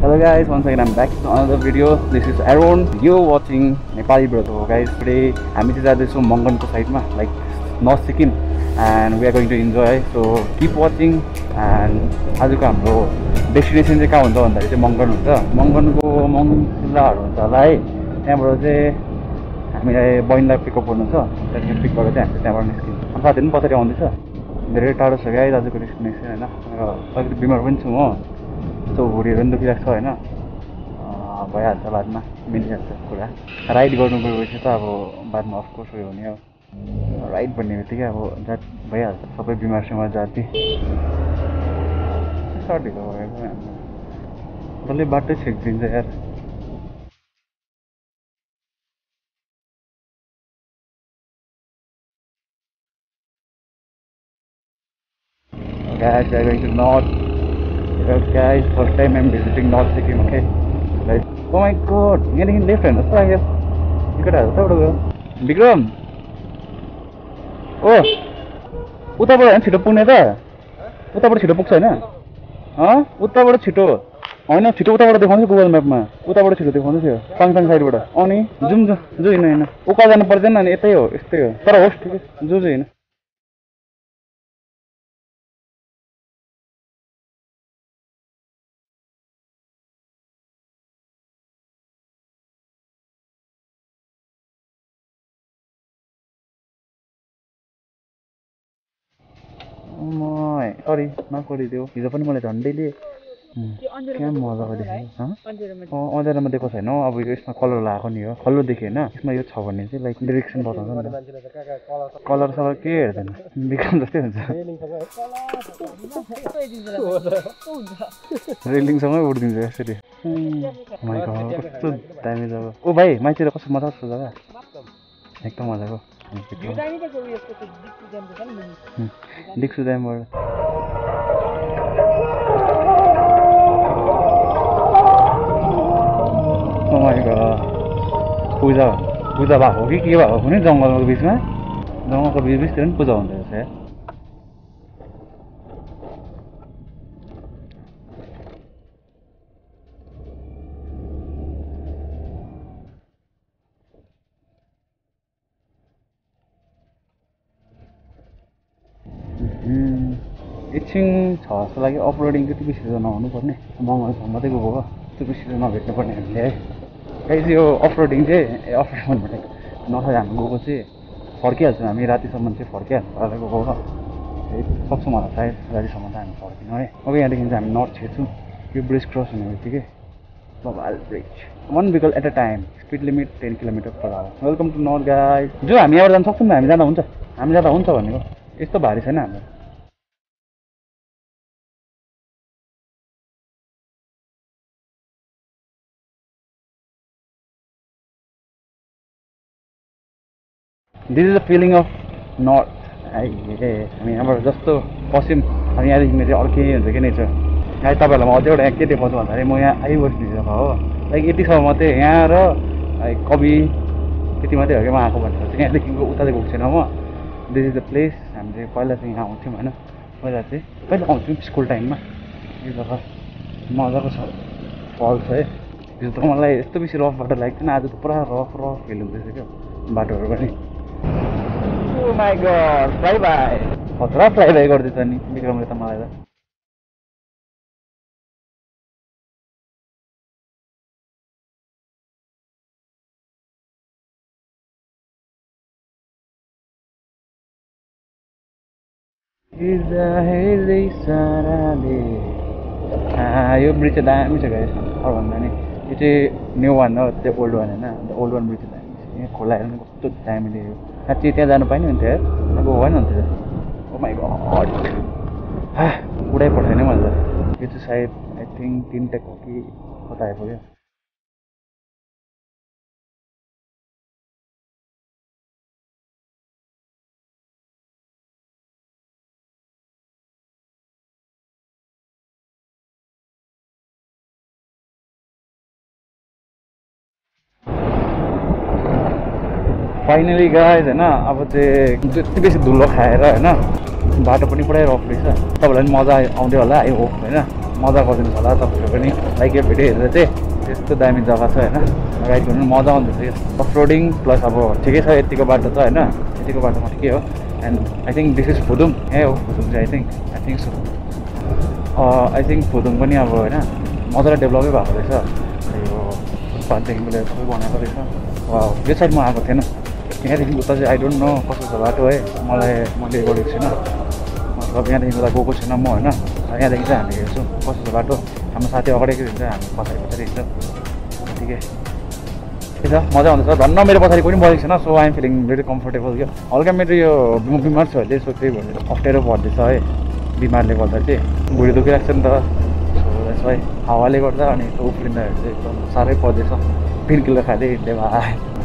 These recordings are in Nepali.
Hello guys, once again I'm back to another video. This is Aaron. You're watching Nepali Brother. Guys, today I'm at this Mongan side ma, like North Sikkim, and we are going to enjoy. So keep watching. And आज को हाम्रो डेस्टिनेसन चाहिँ कहाँ हुन्छ भन्दाखेरि चाहिँ मङ्गन हुन्छ. मङ्गनको मङ्गलाहरू हुन्छ होला है. त्यहाँबाट चाहिँ हामीलाई बहिनीलाई पिकअप गर्नु छ. त्यहाँदेखि पिक गरेर चाहिँ हामी त्यहाँबाट निस्किन्छ. अनि साथीहरु पनि पछाडि आउँदैछ. धेरै टाढो छ गाइस आजको डेस्टिनेसन हैन. र अलिकति बिमार पनि छु म. So भुँडीहरु पनि दुखिरहेको छ हैन. भइहाल्छ बादमा मिलिहाल्छ कुरा. राइड गर्नु गएपछि त अब बादमा अफ कोर्स उयो हुने हो. राइड भन्ने बित्तिकै अब जात भइहाल्छ. सबै बिमारसँग जाति सर्दिको भएको हाम्रो. डल्लै बाटै छेक्दिन्छ यार. Guys, we are going to North. Guys, first time I'm visiting North Sikkim, okay? Like, oh my god, getting left hand. What's that? You got out. What's that? Bikram. Oh, उताबाट हैन छिटो पुग्ने त? उताबाट छिटो पुग्छ हैन? उताबाट छिटो. हैन छिटो उताबाट देखाउँछ गुगल म्यापमा. उताबाट छिटो देखाउँछ त्यो. पाङसाङ साइडबाट. अनि जुम जो हैन. उका जानु पर्दैन अनि यतै हो, यस्तै हो. तर होस् ठीक जो हैन. सरी नगरिदियो हिजो पनि मैले झन्डैले क्या मजा गरिदियो अँध्यारोमा दिएको छैन अब यसमा कलर लगाएको नि हो खल्लो देखेँ होइन यसमा यो छ भने चाहिँ लाइक डिरेक्सन बताउँछ नि कलर सबै के हेर्दैन बिग्रम जस्तै हुन्छ रेलिङसँगै उड्दिन्छ यसरी कस्तो दामी जग्गा ओ भाइ माइतिर कस्तो मजा छ जग्गा एकदम मजाको डिक्सु ड्यामबाट पूजा भएको कि के भएको कुनै जङ्गलको बिचमा जङ्गलको बिचतिर पनि पूजा हुँदो रहेछ एकछिन छ जस्तो लागि अपलोडिङ चाहिँ त्यति बेसी नहुनु पर्ने मङ्गलसम्म मात्रै गएको हो त्यति बेसी नभेट्नु पर्ने हामीले है गाइस यो अफरोडिङ चाहिँ अफरोडिङ भनेको नथा हामी गएको चाहिँ फर्किहाल्छौँ हामी रातिसम्म चाहिँ फर्किहाल्छ गएको हो सक्छौँ होला सायद रातिसम्म त हामी फर्किनु है ओके यहाँदेखि चाहिँ हामी नर्थ छेर्छौँ यो ब्रिज क्रस हुने बित्तिकै बबाल bridge 1 vehicle at a time speed limit 10 km/h welcome to north guys जो हामी यहाँबाट जान सक्छौँ हामी जाँदा हुन्छ भनेको यस्तो भारी छैन हाम्रो This is the feeling of North. हामी यहाँबाट जस्तो पश्चिम हामी यहाँदेखि चाहिँ अर्कै हुन्छ कि नै छ यहाँ तपाईँहरूलाई म अझै एउटा के देखाउँछु भन्दाखेरि म यहाँ आइबस्ने जग्गा हो लाइक यतिसम्म मात्रै यहाँ र कवि त्यति मात्रै हो कि म आएको भनेर चाहिँ यहाँदेखिको उता चाहिँ गएको छैन म दिस इज द प्लेस हामी चाहिँ पहिला चाहिँ यहाँ आउँथ्यौँ होइन पहिला आउँथ्यौँ स्कुल टाइममा यो जग्गा मजाको छ फल्स है हिजो त मलाई यस्तो बेसी रफ बाटो लागेको थिएन आज त पुरा रफ फिल हुँदैछ क्या बाटोहरू पनि Oh my god, fly-by! खतरा fly-by गर्दैछ नि विक्रमले त मलाई त यो ब्रिज चाहिँ दामी छ गाइस अरूभन्दा नि यो चाहिँ न्यू वान हो त्यो ओल्ड वान होइन ओल्ड वान ब्रिज दामी छ यहाँ खोला हेर्नु कस्तो दामीले यो साँच्चै त्यहाँ जानु पाएन हुन्थ्यो यार अब भएन हुन्थ्यो ओ माई गड उडाइ पठाएन मैले त यो चाहिँ सायद आई थिङ्क 3 टेक हो कि कता आइपुग्यो फाइनली गाइज होइन अब चाहिँ जति बेसी धुलो खाएर होइन बाटो पनि पुरै रफ रहेछ तपाईँलाई पनि मजा आउँदै होला आई होप होइन मजा गरिदिनु होला तपाईँहरू पनि लाइक यो भिडियो हेरेर चाहिँ त्यस्तो दामी जग्गा छ होइन राइड गर्नु मजा आउँदैछ क्या अफ रोडिङ प्लस अब ठिकै छ यतिको बाटो त होइन यतिको बाटोमा ठिकै हो and I think this is Phudung यही हो फुदुङ चाहिँ I think so I think Phudung पनि अब होइन मजाले डेभलपै भएको रहेछ यो फुटपाथदेखि मिलेर सबै बनाएको रहेछ यो साइड म आएको थिएन यहाँदेखि उता चाहिँ आई डोन्ट नो कस्तो छ बाटो है मैले गरेको छुइनँ मतलब यहाँदेखि उता गएको छैन म होइन यहाँदेखि चाहिँ हामी हेर्छौँ कस्तो छ बाटो हाम्रो साथी अगाडिकै हुन्छ हामी पछाडि हिँड्छौँ ठिकै ठिक छ मजा आउँदैछ धन्न मेरो पछाडि पनि बसेको छैन so I'm feeling very comfortable क्या हल्का मेरो यो बिमार छ अहिले सो त्यही भनेर अप्ठ्यारो पर्दैछ है बिमारले गर्दा चाहिँ भुँडी दुखिरहेको छ नि त सो द्याट्स वाइ हावाले गर्दा अनि उफ्रिँदाखेरि चाहिँ एकदम साह्रै पर्दैछ पेन किलर खाँदै हिँड्दै भाइ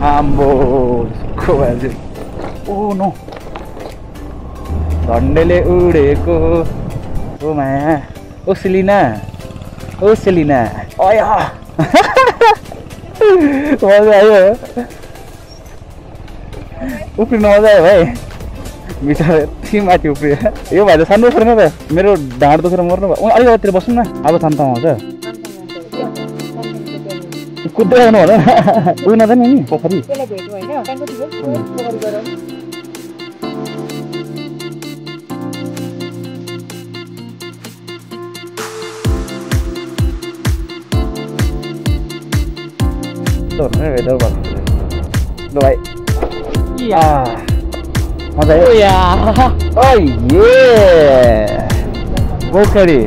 आम्बो ओ नो झन्डेले उडेको ओ माया ओ सेलिना अया मजा आयो उफ्रिनु मजा आयो भाइ बिचरा यति माथि उफ्रियो यो भाइ त सानो छैन त मेरो ढाँड दुखेर मर्नु भयो अलिकतिर बस्नु न अब शान्त आउँछ कुद्दै आउनु होला उयो नजाने नि पोखरी वेदर भएको ल भाइ मजा आयो पोखरी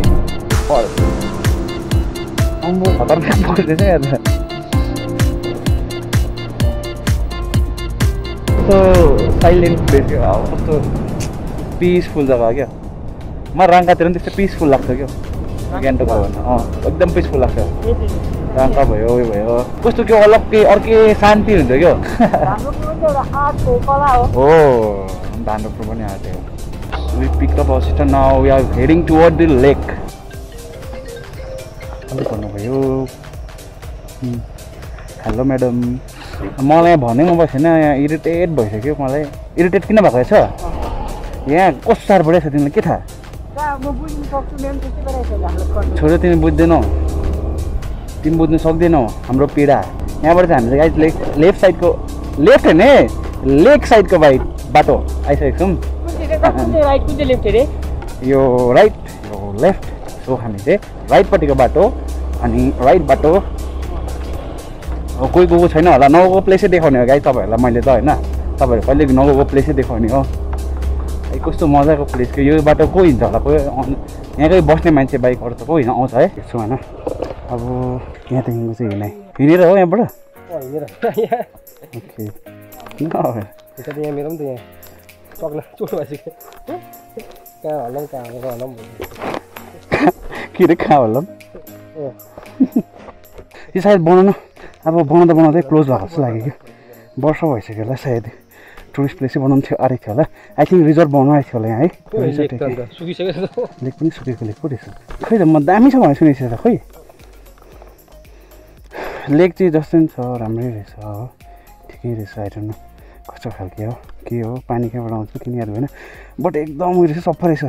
अम्बो खतरनाक पर्दैछ यहाँ त कस्तो साइलेन्ट प्लेस क्या अब कस्तो पिसफुल जग्गा क्या म राङ्गातिर पनि त्यस्तो पिसफुल लाग्छ क्या गान्तोक भयो भने एकदम पिसफुल लाग्छ राङ्गा भयो उयो भयो कस्तो क्या अलग्गै अर्कै शान्ति हुन्छ क्या हो भान्डोपुर पनि आएको थियो we pick up our sister now we are heading toward the lake अलिक भन्नुभयो हेलो म्याडम मलाई भन्नै मन पर्छ छैन यहाँ इरिटेट भइसक्यो मलाई इरिटेट किन भएको रहेछ यहाँ कस्तो साह्रो परेको छ तिमीलाई के थाहा छोरो तिमी बुझ्दैनौ तिमी बुझ्नु सक्दैनौ हाम्रो पीडा यहाँबाट चाहिँ हामीले गाइस लेफ्ट साइडको लेफ्ट होइन लेक साइडको बाटो आइसकेको छौँ यो राइट यो लेफ्ट सो हामी चाहिँ राइटपट्टिको बाटो अनि राइट बाटो कोही गएको छैन होला नगएको प्लेसै देखाउने हो गाइस तपाईँहरूलाई मैले त होइन तपाईँहरू कहिले नगएको प्लेसै देखाउने हो कस्तो मजाको प्लेसको यो बाटो को हिँड्छ होला कोही यहाँकै बस्ने मान्छे बाइकहरू त को हिँड्न आउँछ है हेर्छु होइन अब यहाँदेखिको चाहिँ हिँडेर हो यहाँबाट ओके यहाँ मेरो पनि त यहाँ सक्ला चोट भइसक्यो कहाँ होला के अरे कहाँ होला यो सायद बनाउनु अब बनाउँदै क्लोज भएको जस्तो लाग्यो क्या वर्ष भइसक्यो होला सायद टुरिस्ट प्लेसै बनाउनु थियो आएको थियो होला आई थिङ्क रिजोर्ट बनाउनु आएको थियो होला यहाँ है लेक पनि सुकेको लेक पो रहेछ खै त म दामी छ भनेर सुनेको थिएँ त खोइ लेक चाहिँ जस्तो नि छ राम्रै रहेछ हो ठिकै रहेछ आइरहनु कस्तो खालके हो के हो पानी कहाँबाट आउँछ किन याद भएन बट एकदम उयो रहेछ सफा रहेछ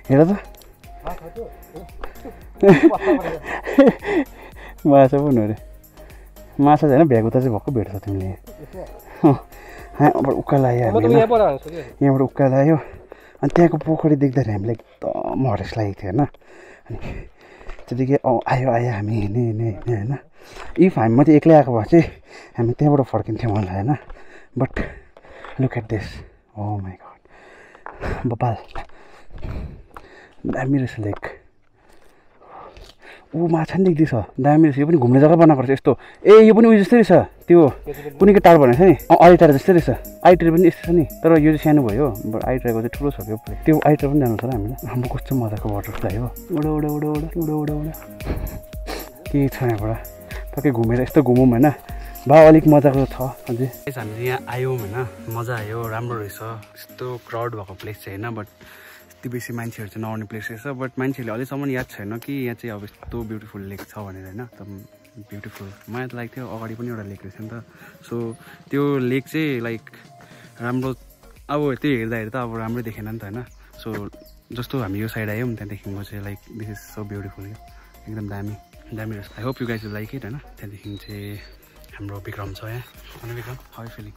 हेर त माछा पनि अरे माछा चाहिँ होइन भ्यागुता चाहिँ भक्कु भेट्छ तिमीले यहाँबाट उकालो आयो यहाँबाट उकालो आयो अनि त्यहाँको पोखरी देख्दाखेरि हामीलाई एकदम हरेस लागेको थियो होइन अनि त्यतिकै आयो हामी हिँड्ने होइन इफ हामी मात्रै एक्लै आएको भए चाहिँ हामी त्यहाँबाट फर्किन्थ्यौँ होला होइन but look at this oh my god बपाल दामी रहेछ लेक ऊ माछा नि देख्दैछ दामी रहेछ यो पनि घुम्ने जग्गा बनाएको रहेछ यस्तो ए यो पनि उयो जस्तै रहेछ त्यो कुनैको टार भनेको छ नि आइटार जस्तै रहेछ आइटार पनि यस्तो छ नि तर यो चाहिँ सानो भयो बट आइटारको चाहिँ ठुलो छ त्यो आइटार पनि जानु छ र हामीलाई हाम्रो कस्तो मजाको बटरफ्लाई हो उडा उडा उडा उडा उडा उडा उडा के छ यहाँबाट टक्कै घुमेर यस्तो घुमौँ होइन भा अलिक मजाको छ अझै हामी यहाँ आयौँ होइन मजा आयो राम्रो रहेछ यस्तो क्राउड भएको प्लेस चाहिँ होइन बट यति बेसी मान्छेहरू चाहिँ नआउने प्लेस रहेछ बट मान्छेहरूले अहिलेसम्म याद छैन कि यहाँ चाहिँ अब यस्तो ब्युटिफुल लेक छ भनेर होइन एकदम ब्युटिफुल मलाई त लाग्थ्यो अगाडि पनि एउटा लेक रहेछ नि त सो त्यो लेक चाहिँ लाइक राम्रो अब त्यो हेर्दाखेरि त अब राम्रै देखेन नि त होइन सो जस्तो हामी यो साइड आयौँ त्यहाँदेखिको चाहिँ like this is so beautiful यो एकदम दामी दामी रहेछ I hope you guys like it होइन त्यहाँदेखि चाहिँ हाम्रो विक्रम छ यहाँ अनि Vikram how you feeling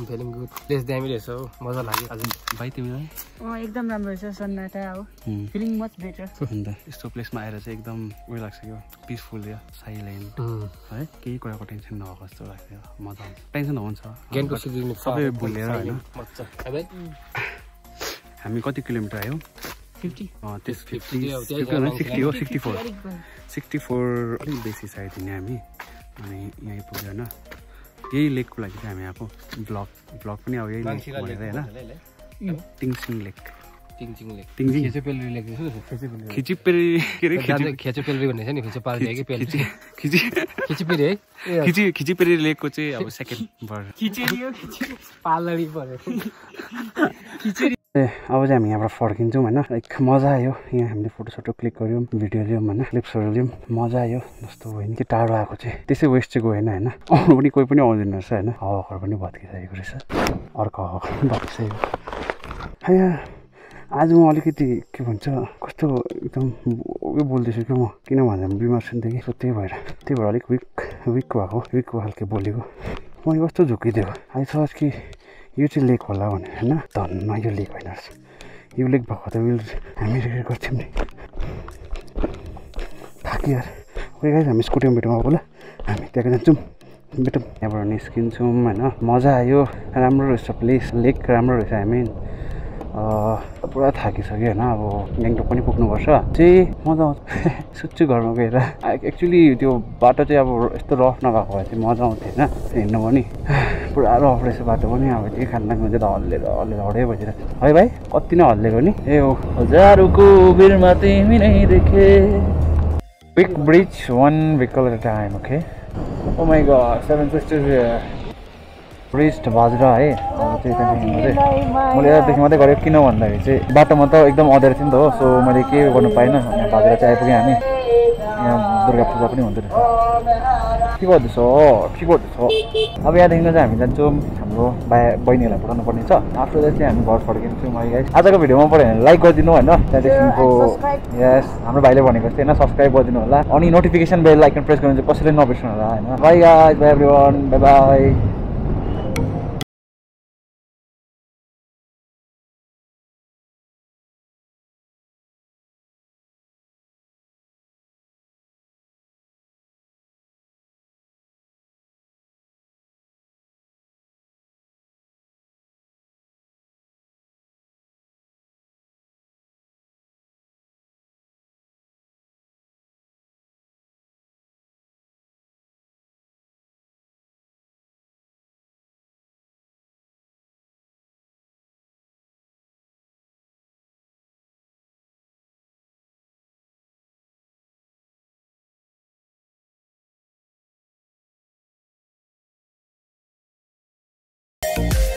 feeling good place दामी रहेछ हो मजा लाग्यो आज भाइ तिमीलाई एकदम राम्रो रहेछ सन्नाटा हो फिलिङ मच बेटर अन्त यस्तो प्लेसमा आएर चाहिँ एकदम उयो लाग्छ क्या पिसफुल या साइलेन्ट है केही कुराको टेन्सन नभएको जस्तो लाग्छ मजा आउँछ टेन्सन हुन्छ सबै भुलेर होइन हामी कति किलोमिटर आयौँ 50 64 अलिक बेसी साइड हिँड्यो हामी अनि यहीँ पुग्यो होइन यही लेकको लागि चाहिँ हामी आएको ब्लग पनि अब यही लेक भनेर होइन टिङसिङ लेक खिचिपेरी लेकको चाहिँ अब सेकेन्ड अब चाहिँ हामी यहाँबाट फर्किन्छौँ होइन लाइक मजा आयो यहाँ हामीले फोटोसोटो क्लिक गऱ्यौँ भिडियो लियौँ होइन क्लिप्सहरू लियौँ मजा आयो जस्तो होइन कि टाढो आएको चाहिँ त्यसै वेस्ट चाहिँ गएन होइन आउनु पनि कोही पनि आउँदैन रहेछ होइन हावाहरू पनि भत्किसकेको रहेछ अर्को हावा भत्किसकेको यहाँ आज म अलिकति के भन्छ कस्तो एकदम उयो बोल्दैछु कि म किन भन्दा बिमार छु नि त कि त्यही भएर अलिक विक भएको खालको बोलेको मैले कस्तो झुकिदियो आई थट कि यो चाहिँ लेक होला भनेर होइन धन्न यो लेक होइन रहेछ यो लेक भएको त हामी रिग्रेट गर्थ्यौँ नि थाक्यो यार कोही गाइस हामी स्कुटीमा भेटौँ अब ल हामी त्यहाँ जान्छौँ भेटौँ त्यहाँबाट निस्किन्छौँ होइन मजा आयो राम्रो रहेछ प्लेस लेक राम्रो रहेछ हामी पुरा थाकिसक्यो होइन अब गान्तोक पनि पुग्नुपर्छ चाहिँ मजा आउँछ सुत्छु घरमा गएर एक्चुली त्यो बाटो चाहिँ अब यस्तो रफ नभएको भए चाहिँ मजा आउँथ्यो होइन हिँड्नु पनि पुरा रफ रहेछ बाटो पनि अब त्यही खानामा चाहिँ हल्लेर हडै भइदिरहेको छ है भाइ कति नै हल्लेको नि ए हो हजारौँको बेरमा तिमी नै देखे quick bridge one vehicle at a time okay oh my God seven sisters bridge Bajura है अब चाहिँ त्यहाँदेखि मैले यतादेखि मात्रै गरेको किन भन्दाखेरि चाहिँ बाटोमा त एकदम अँध्यारो थियो नि त हो सो मैले के गर्नु पाइनँ यहाँ बाजुरा चाहिँ आइपुग्यौँ हामी यहाँ दुर्गा पूजा पनि हुँदो रहेछ के गर्दैछ अब यहाँदेखि चाहिँ हामी जान्छौँ हाम्रो बहिनीहरूलाई पठाउनु पर्ने छ आफ्टर द्याट चाहिँ हामी घर फर्किन्छौँ है आजको भिडियोमा पऱ्यो भने लाइक गरिदिनु होइन त्यहाँदेखिको यस हाम्रो भाइले भनेको जस्तै होइन सब्सक्राइब गरिदिनु होला अनि नोटिफिकेसन बेल आइकन प्रेस गर्नु चाहिँ कसैले नबिर्सनु होला होइन by guys by everyone by by